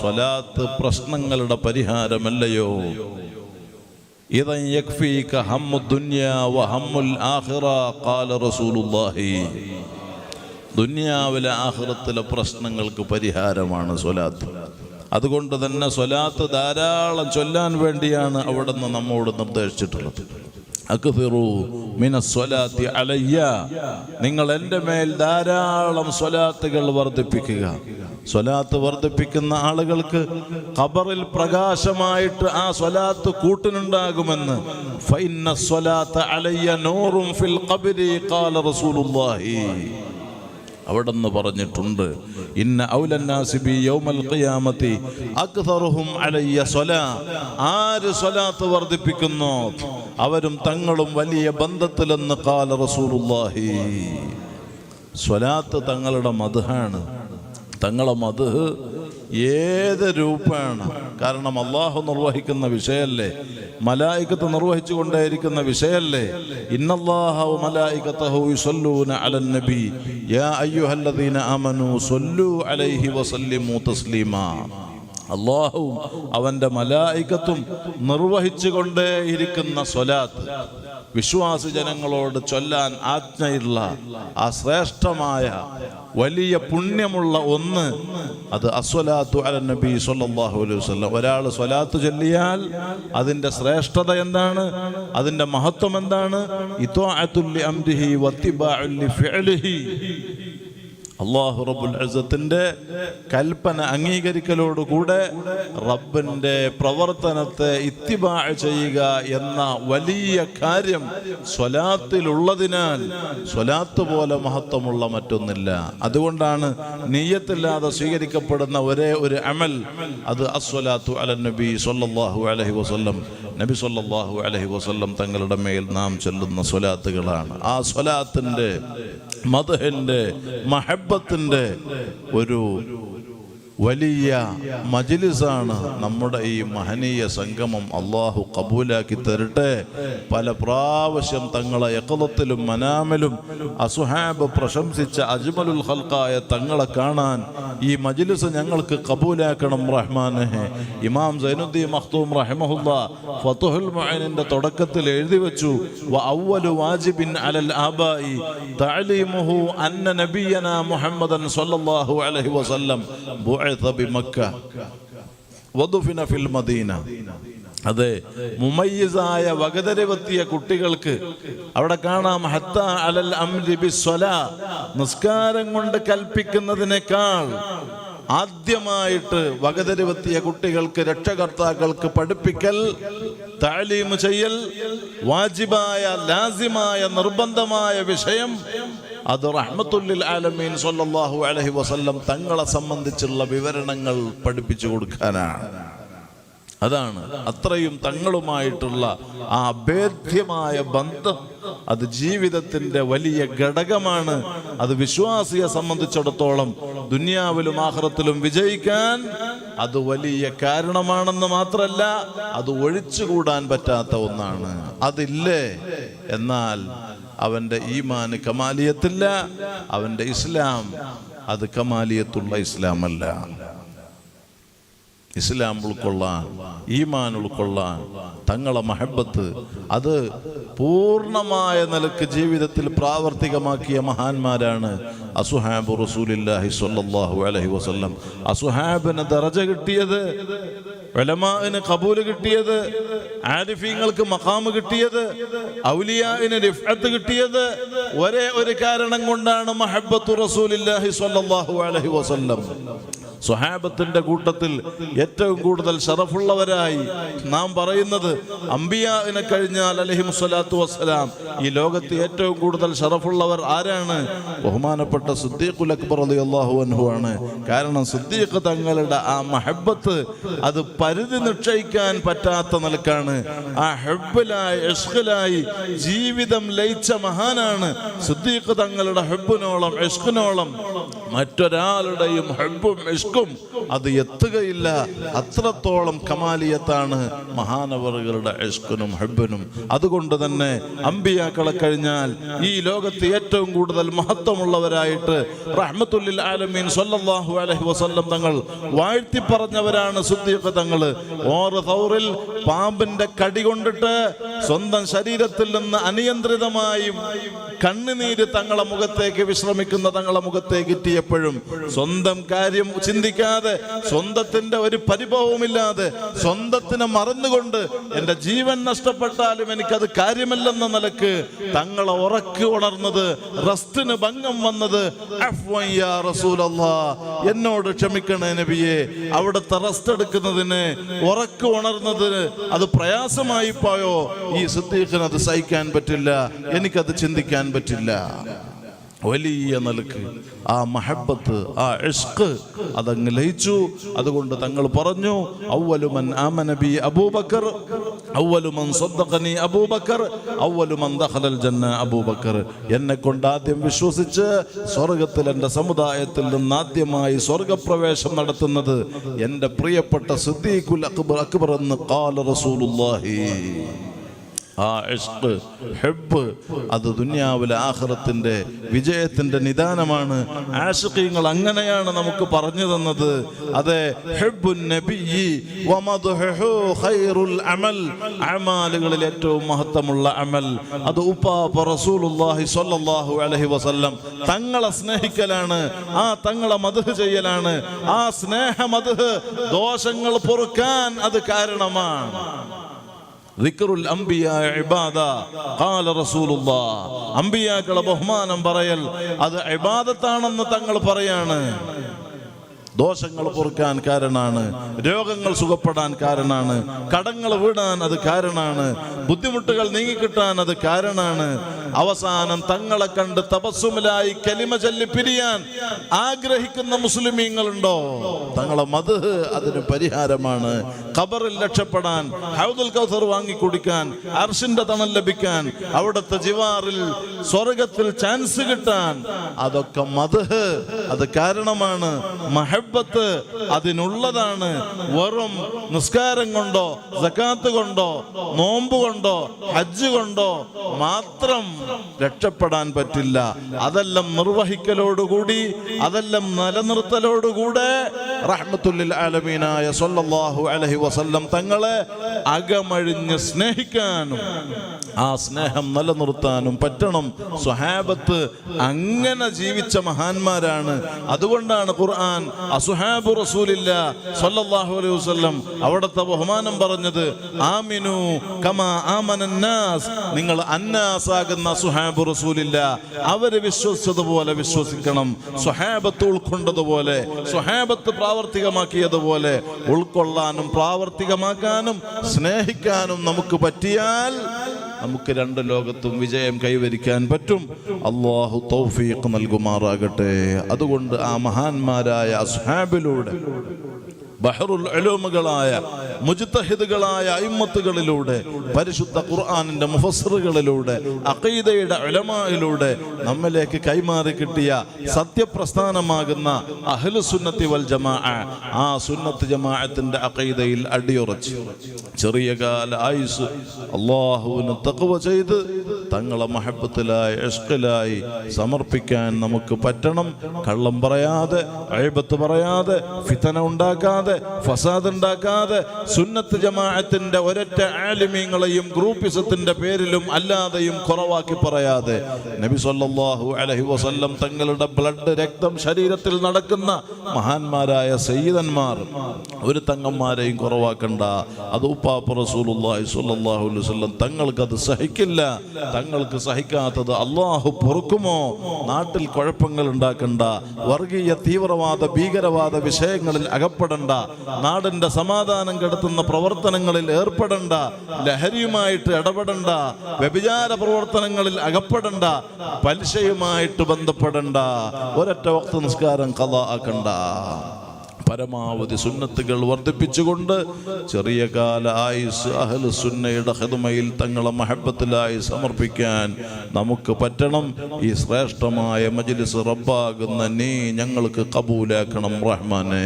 സ്വലാത്ത് പ്രശ്നങ്ങളുടെ പരിഹാരമല്ലയോ? ഇദൻ യക്ഫീക ഹമ്മുദ് ദുനിയാ വഹമ്മുൽ ആഖിറ ഖാല റസൂലുള്ളാഹി. ദുനിയാവിലെ ആഖിറത്തിലെ പ്രശ്നങ്ങൾക്ക് പരിഹാരമാണ് സ്വലാത്ത്. അതുകൊണ്ട് തന്നെ സ്വലാത്ത് ധാരാളം ചൊല്ലാൻ വേണ്ടിയാണ് അവിടുന്ന് നമ്മോട് നിർദ്ദേശിച്ചിട്ടുള്ളത്. അക്സിറു മിനസ്വലാത്തി അലയ്യ, നിങ്ങൾ എൻ്റെ മേൽ ധാരാളം സ്വലാത്തുകൾ വർദ്ധിപ്പിക്കുക. സ്വലാത്ത് വർദ്ധിപ്പിക്കുന്ന ആളുകൾക്ക് ഖബറിൽ പ്രകാശമായിട്ട് ആ സ്വലാത്ത് കൂട്ടിനുണ്ടാകുമെന്ന് ഫഇന്ന സ്വലാത്ത അലയ്യ നൂറും ഫിൽ ഖബ്രി ഖാല റസൂലുള്ളാഹി. അവിടെന്ന് പറഞ്ഞിട്ടുണ്ട്, ഇന്ന ഔലന്നാസി ബി യൗമൽ ഖിയാമത്തി അക്തറുഹും അലയ്യ സ്വലാ. ആര് സ്വലാത്ത് വർദ്ധിപ്പിക്കുന്നോ അവരും തങ്ങളും വലിയ ബന്ധത്തിലെന്ന് ഖാല റസൂലുള്ളാഹി. സ്വലാത്ത് തങ്ങളുടെ മദ്ഹാണ്. തങ്ങളെ മദ്ഹ് ഏത് രൂപമാണ്. കാരണം അള്ളാഹു നിർവഹിക്കുന്ന വിഷയല്ലേ, മലായികത്ത് നിർവഹിച്ചു കൊണ്ടേയിരിക്കുന്ന വിഷയല്ലേ. ഇന്നല്ലാഹ വ മലായികതഹു യുസല്ലൂന അലൻ നബി യാ അയ്യുഹല്ലദീന ആമനൂ സ്വല്ലൂ അലൈഹി വസല്ലിമൂ തസ്ലീമാ. അള്ളാഹുവും അവൻ്റെ മലായികത്തും നിർവഹിച്ചു കൊണ്ടേയിരിക്കുന്ന സ്വലാത്ത്, വിശ്വാസി ജനങ്ങളോട് ചൊല്ലാൻ ആജ്ഞയുള്ള ആ ശ്രേഷ്ഠമായ വലിയ പുണ്യമുള്ള ഒന്ന്, അത് അസ്വലാത്തു അലൻ നബി സ്വല്ലല്ലാഹു അലൈഹി വസല്ലം. ഒരാൾ സ്വലാത്ത് ചൊല്ലിയാൽ അതിൻ്റെ ശ്രേഷ്ഠത എന്താണ്, അതിൻ്റെ മഹത്വം എന്താണ്? ഇത്വാഅത്തുൽ ലി അംരിഹി വത്തിബാഉൽ ലി ഫിഅലിഹി. അല്ലാഹു റബ്ബുൽ ഇസ്സത്തിന്റെ കൽപ്പന അംഗീകരിക്കലോടുകൂടെ റബ്ബിന്റെ പ്രവർത്തനത്തെ ഇത്തിബാ ചെയ്യുക എന്ന വലിയ കാര്യം സ്വലാത്തിലുള്ളതിനാൽ സ്വലാത്ത് പോലെ മഹത്വമുള്ള മറ്റൊന്നില്ല. അതുകൊണ്ടാണ് നിയ്യത്തില്ലാതെ സ്വീകരിക്കപ്പെടുന്ന ഒരേ ഒരു അമൽ അത് അസ്വലാത്തു അലൻ നബി സ്വല്ലല്ലാഹു അലൈഹി വസല്ലം. നബി സ്വല്ലല്ലാഹു അലൈഹി വസല്ലം തങ്ങളുടെ മേൽ നാം ചൊല്ലുന്ന സ്വലാത്തുകളാണ്. ആ സ്വലാത്തിന്റെ മദ്ഹിന്റെ മഹബ്ബത്തിന്റെ ഒരു വലിയ മജ്ലിസാണ് നമ്മുടെ ഈ മഹനീയ സംഗമം. അള്ളാഹു കബൂലാക്കി തരട്ടെ. പല പ്രാവശ്യം തങ്ങളെ യഖ്ളത്തിലും മനാമിലും അസ്ഹാബ് പ്രശംസിച്ച അജ്മലുൽ ഖൽഖായ തങ്ങളെ കാണാൻ ഈ മജ്ലിസ് ഞങ്ങൾക്ക് കബൂലാക്കണം റഹ്മാനെ. ഇമാം സൈനുദ്ദീൻ മഖ്തൂം റഹിമഹുല്ലാ ഫതുഹുൽ മുഈനിന്റെ തുടക്കത്തിൽ എഴുതി വെച്ചു, വ അവ്വലു വാജിബിൻ അലൽ ആബാഇ തഅലീമുഹു അന്ന നബിയനാ മുഹമ്മദൻ സ്വല്ലല്ലാഹു അലൈഹി വസല്ലം ബിമക്ക വദുഫിന ഫിൽ മദീന. അതെ, മുമയ്യിസായ വകതരവെത്തിയ കുട്ടികൾക്ക് അവിടെ കാണാം ഹത്താ അലൽ അംരി ബിസ്സലാ, നിസ്കാരം കൊണ്ട് കൽപ്പിക്കുന്നതിനേക്കാൾ ആദ്യമായിട്ട് വകതരവെത്തിയ കുട്ടികൾക്ക് രക്ഷകർത്താക്കൾക്ക് പഠിപ്പിക്കൽ, തഅലീം ചെയ്യൽ, വാജിബായ ലാസിമായ നിർബന്ധമായ വിഷയം അത് റഹ്മത്തുൽ ലിൽ ആലമീൻ സ്വല്ലല്ലാഹു അലൈഹി വസല്ലം തങ്ങളെ സംബന്ധിച്ചുള്ള വിവരണങ്ങൾ പഠിപ്പിച്ചു കൊടുക്കാനാണ്. അതാണ് അത്രയും തങ്ങളുമായിട്ടുള്ള ആ അഭേദ്യമായ ബന്ധം. അത് ജീവിതത്തിന്റെ വലിയ ഘടകമാണ്. അത് വിശ്വാസിയെ സംബന്ധിച്ചിടത്തോളം ദുനിയാവിലും ആഖിറത്തിലും വിജയിക്കാൻ അത് വലിയ കാരണമാണെന്ന് മാത്രമല്ല, അത് ഒഴിച്ചുകൂടാൻ പറ്റാത്ത ഒന്നാണ്. അതില്ലേ എന്നാൽ അവന്റെ ഈമാന് കമാലിയത്തില്ല, അവന്റെ ഇസ്ലാം അത് കമാലിയത്തുള്ള ഇസ്ലാമല്ല. ഇസ്ലാം ഉൾക്കൊള്ളാൻ, ഈമാൻ ഉൾക്കൊള്ളാൻ, തങ്ങളെ മഹബത്ത് അത് പൂർണ്ണമായ നിലക്ക് ജീവിതത്തിൽ പ്രാവർത്തികമാക്കിയ മഹാന്മാരാണ് അസ്ഹാബു റസൂലില്ലാഹി സ്വല്ലല്ലാഹു അലൈഹി വസല്ലം. അസ്ഹാബിന് ദറജ കിട്ടിയത്, ഉലമാഇന് ഖബൂൽ കിട്ടിയത്, ആരിഫീങ്ങൾക്ക് മഖാം കിട്ടിയത്, ഔലിയാഇന് റിഫഅത്ത് കിട്ടിയത് ഒരേ ഒരു കാരണം കൊണ്ടാണ്, മഹബ്ബത്തു റസൂലില്ലാഹി സ്വല്ലല്ലാഹു അലൈഹി വസല്ലം. സ്വഹാബത്തിന്റെ കൂട്ടത്തിൽ ഏറ്റവും കൂടുതൽ ശറഫുള്ളവരായി നാം പറയുന്നത് അംബിയാഇനെ കഴിഞ്ഞാൽ അലൈഹിമുസ്സലാത്തു വസ്സലാം ഈ ലോകത്ത് ഏറ്റവും കൂടുതൽ ശറഫുള്ളവർ ആരാണ്? ബഹുമാനപ്പെട്ട സിദ്ദീഖുൽ അക്ബർ റളിയല്ലാഹു അൻഹു ആണ്. കാരണം സിദ്ദീഖ് തങ്ങളുടെ ആ മഹബ്ബത്ത് അത് പരിധി നിശ്ചയിക്കാൻ പറ്റാത്ത നിലക്കാണ്. ആ ഹബ്ബിലായി ഇഷ്ഖിലായി ജീവിതം ലയിച്ച മഹാനാണ്. സിദ്ദീഖ് തങ്ങളുടെ ഹബ്ബിനോളം ഇഷ്ഖിനോളം മറ്റൊരാളുടെയും ഹബ്ബും ഇഷ്ഖും ഇഷ്കും അത് എത്തുകയില്ല. അത്രത്തോളം കമാലിയത്താണ് മഹാനവറുകളുടെ ഇഷ്കിനും ഹബ്ബിനും. അതുകൊണ്ട് തന്നെ അമ്പിയാക്കളെ കഴിഞ്ഞാൽ ഈ ലോകത്ത് ഏറ്റവും കൂടുതൽ മഹത്വമുള്ളവരായിട്ട് റഹ്മത്തുൽ ആലമീൻ സ്വല്ലല്ലാഹു അലൈഹി വസല്ലം തങ്ങൾ വാഴ്ത്തി പറഞ്ഞവരാണ് സിദ്ദീഖ് തങ്ങൾ. ഓർ തൗറിൽ പാമ്പിന്റെ കടി കൊണ്ടിട്ട് സ്വന്തം ശരീരത്തിൽ നിന്ന് അനിയന്ത്രിതമായി കണ്ണുനീര് തങ്ങളെ മുഖത്തേക്ക് വിശ്രമിക്കുന്ന തങ്ങളെ മുഖത്തേക്ക് എത്തിയപ്പോഴും സ്വന്തം കാര്യം ചിന്തിക്കാതെ, സ്വന്തത്തിന്റെ ഒരു പരിഭവമില്ലാതെ, സ്വന്തത്തിനെ മറന്നുകൊണ്ട് എന്റെ ജീവൻ നഷ്ടപ്പെട്ടാലും എനിക്കത് കാര്യമല്ലെന്ന നിലക്ക് തങ്ങളെ ഉറക്കി ഉണർന്നത്, റസ്റ്റിന് ഭംഗം വന്നത്, അഫ്വൻ യാ റസൂലല്ലാഹ്, എന്നോട് ക്ഷമിക്കണേ നബിയെ, അവിടുത്തെ റസ്റ്റ് എടുക്കുന്നതിന് ഉറക്കി ഉണർന്നതിന് അത് പ്രയാസമായി പോയോ? ഈ സിദ്ദീഖിന് അത് സഹിക്കാൻ പറ്റില്ല, എനിക്കത് ചിന്തിക്കാൻ പറ്റില്ല. വലിയ നിലക്ക് ആ മഹബത്ത്, ആ ഇഷ്ക് അതങ്ങ് ലയിച്ചു. അതുകൊണ്ട് തങ്ങൾ പറഞ്ഞു, അവ്വലു മൻ ആമന ബി അബൂബക്കർ, അവ്വലു മൻ സദ്ദഖനി അബൂബക്കർ, അവ്വലു മൻ ദഖലൽ ജന്ന അബൂബക്കർ. എന്നെ കൊണ്ട് ആദ്യം വിശ്വസിച്ച് സ്വർഗത്തിൽ എൻ്റെ സമുദായത്തിൽ നിന്ന് ആദ്യമായി സ്വർഗപ്രവേശം നടത്തുന്നത് എൻ്റെ പ്രിയപ്പെട്ട സിദ്ദീഖുൽ അക്ബർ എന്ന് ഖാല റസൂലുള്ളാഹി. ആ ഇഷ്ക്, ഹബ്ബ് അത് ദുനിയാവിലെ ആഖിറത്തിന്റെ വിജയത്തിന്റെ നിദാനമാണ്. ആശിഖീങ്ങൾ അങ്ങനെയാണ് നമുക്ക് പറഞ്ഞു തന്നത്. അതെ, ഹബ്ബുൻ നബിയ്യി വമദ്ഹുഹു ഖൈറുൽ അമൽ, അമാലുകളിൽ ഏറ്റവും മഹത്വമുള്ള അമൽ അത് ഉപ്പാപ്പ റസൂലുള്ളാഹി സ്വല്ലല്ലാഹു അലൈഹി വസല്ലം തങ്ങളെ സ്നേഹിക്കലാണ്, ആ തങ്ങളെ മദ്ഹ് ചെയ്യലാണ്. ആ സ്നേഹ മദ്ഹ് ദോഷങ്ങൾ പൊറുക്കാൻ അത് കാരണമാണ്. ദിക്റുൽ അംബിയാ ഇബാദ ഖാല റസൂലുള്ളാഹ്, അംബിയാക്കളെ ബഹുമാനം പറയൽ അത് ഇബാദത്താണെന്ന് തങ്ങൾ പറയാണ്. ദോഷങ്ങൾ പൊറുക്കാൻ കാരണമാണ്, രോഗങ്ങൾ സുഖപ്പെടാൻ കാരണമാണ്, കടങ്ങൾ വീടാൻ അത് കാരണമാണ്, ബുദ്ധിമുട്ടുകൾ നീങ്ങിക്കിട്ടാൻ അത് കാരണമാണ്. അവസാനം തങ്ങളെ കണ്ട് തപസ്സുമിലായി കലിമ ചൊല്ലി പിരിയാൻ ആഗ്രഹിക്കുന്ന മുസ്ലിമീങ്ങളുണ്ടോ? തങ്ങളെ മദ്ഹ് അതിന് പരിഹാരമാണ്. ഖബറിൽ രക്ഷപ്പെടാൻ, ഹൗദുൽ കൗസർ വാങ്ങി കുടിക്കാൻ, അർശിന്റെ തണൽ ലഭിക്കാൻ, അവിടുത്തെ ജിവാറിൽ സ്വർഗത്തിൽ ചാൻസ് കിട്ടാൻ, അതൊക്കെ മദ്ഹ് അത് കാരണമാണ്. മഹബ്ബത്ത് അതിനുള്ളതാണ്. വെറും നിസ്കാരം കൊണ്ടോ സകാത്ത് കൊണ്ടോ നോമ്പ് കൊണ്ടോ ഹജ്ജ് കൊണ്ടോ മാത്രം രക്ഷപ്പെടാൻ പറ്റില്ല. അതെല്ലാം നിർവഹിക്കലോടുകൂടി, അതെല്ലാം നിലനിർത്തലോടുകൂടെ റഹ്മത്തുൽ ആലമീനായ സ്വല്ലല്ലാഹു അലൈഹി വസല്ലം തങ്ങളെ അകമഴിഞ്ഞ് സ്നേഹിക്കാനും ആ സ്നേഹം നിലനിർത്താനും പറ്റണം. സ്വഹാബത്ത് അങ്ങനെ ജീവിച്ച മഹാന്മാരാണ്. അതുകൊണ്ടാണ് ഖുർആൻ അസ്ഹാബു റസൂലില്ലാഹ് സ്വല്ലല്ലാഹു അലൈഹി വസല്ലം അവിടുത്തെ ബഹുമാനം പറഞ്ഞത്, ആമിനു കമാ ആമനന്നാസ്, നിങ്ങൾ അന്നാസ് ആകുന്ന അസ്ഹാബു റസൂലില്ലാഹ് അവര് വിശ്വസിച്ചതുപോലെ വിശ്വസിക്കണം. സ്വഹാബത്ത് ഉൾക്കൊണ്ടതുപോലെ, സ്വഹാബത്ത് പ്രാവർത്തികമാക്കിയതുപോലെ ഉൾക്കൊള്ളാനും പ്രാവർത്തികമാക്കാനും സ്നേഹിക്കാനും നമുക്ക് പറ്റിയാൽ നമുക്ക് രണ്ട് ലോകത്തും വിജയം കൈവരിക്കാൻ പറ്റും. അല്ലാഹു തൗഫീഖ് നൽകുമാറാകട്ടെ. അതുകൊണ്ട് ആ മഹാന്മാരായ അസ്ഹാബിലൂടെ, ബഹറുൽ ഉലൂമുകളായ മുജ്തഹിദുകളായ അയിമ്മത്തുകളിലൂടെ, പരിശുദ്ധ ഖുർആനിന്റെ മുഫസ്സിറുകളിലൂടെ, അഖീദയുടെ ഉലമായിലൂടെ നമ്മിലേക്ക് കൈമാറി കിട്ടിയ സത്യപ്രസ്ഥാനമാകുന്ന അഹ്ലുസുന്നത്തി വൽ ജമാഅ, ആ സുന്നത്ത് ജമാഅത്തിന്റെ അഖീദയിൽ അടിയുറച്ച് ചെറിയ കാല ആയുസ് അല്ലാഹുവിന് തഖ്വ ചെയ്ത് തങ്ങളെ മഹബ്ബത്തിലായി ഇഷ്ഖിലായി സമർപ്പിക്കാൻ നമുക്ക് പറ്റണം. കള്ളം പറയാതെ, ഗൈബത്ത് പറയാതെ, ഫിതന ഉണ്ടാക്കാതെ, ഫസാദ് ഉണ്ടാക്കാതെ, സുന്നത്ത് ജമാഅത്തിന്റെ ഒരൊറ്റ ആലിമീങ്ങളെയും ഗ്രൂപ്പിസത്തിന്റെ പേരിലും അല്ലാതെയും കുറവാക്കി പറയാതെ, നബി സല്ലല്ലാഹു അലൈഹി വസല്ലം തങ്ങളുടെ ബ്ലഡ് രക്തം ശരീരത്തിൽ നടക്കുന്ന മഹാന്മാരായ സയ്യിദന്മാർ ഒരു തങ്ങന്മാരെയും കുറവാക്കണ്ട. അത് ഉപ്പാപ്പ റസൂലുള്ളാഹി സ്വല്ലല്ലാഹു അലൈഹി വസല്ലം തങ്ങൾക്കത് സഹിക്കില്ല. തങ്ങൾക്ക് സഹിക്കാത്തത് അള്ളാഹു പൊറുക്കുമോ? നാട്ടിൽ കുഴപ്പങ്ങൾ ഉണ്ടാക്കണ്ട, വർഗീയ തീവ്രവാദ ഭീകരവാദ വിഷയങ്ങളിൽ അകപ്പെടണ്ട, നാടിന്റെ സമാധാനം കെടുത്തുന്ന പ്രവർത്തനങ്ങളിൽ ഏർപ്പെടണ്ട, ലഹരിയുമായിട്ട് ഇടപെടണ്ട, വ്യഭിചാര പ്രവർത്തനങ്ങളിൽ അകപ്പെടണ്ട, പലിശയുമായിട്ട് ബന്ധപ്പെടണ്ട, ഒരൊറ്റ വക്ത് നിസ്കാരം ഖളാ ആക്കണ്ട. പരമാവധി സുന്നത്തുകൾ വർദ്ധിപ്പിച്ചുകൊണ്ട് ചെറിയ കാല ആയുസ് അഹ്ലു സുന്നയുടെ ഖിദ്മയിൽ തങ്ങളെ മഹബത്തിലായി സമർപ്പിക്കാൻ നമുക്ക് പറ്റണം. ഈ ശ്രേഷ്ഠമായ മജ്ലിസ് റബ്ബാകുന്ന നീ ഞങ്ങൾക്ക് കബൂലാക്കണം റഹ്മാനേ.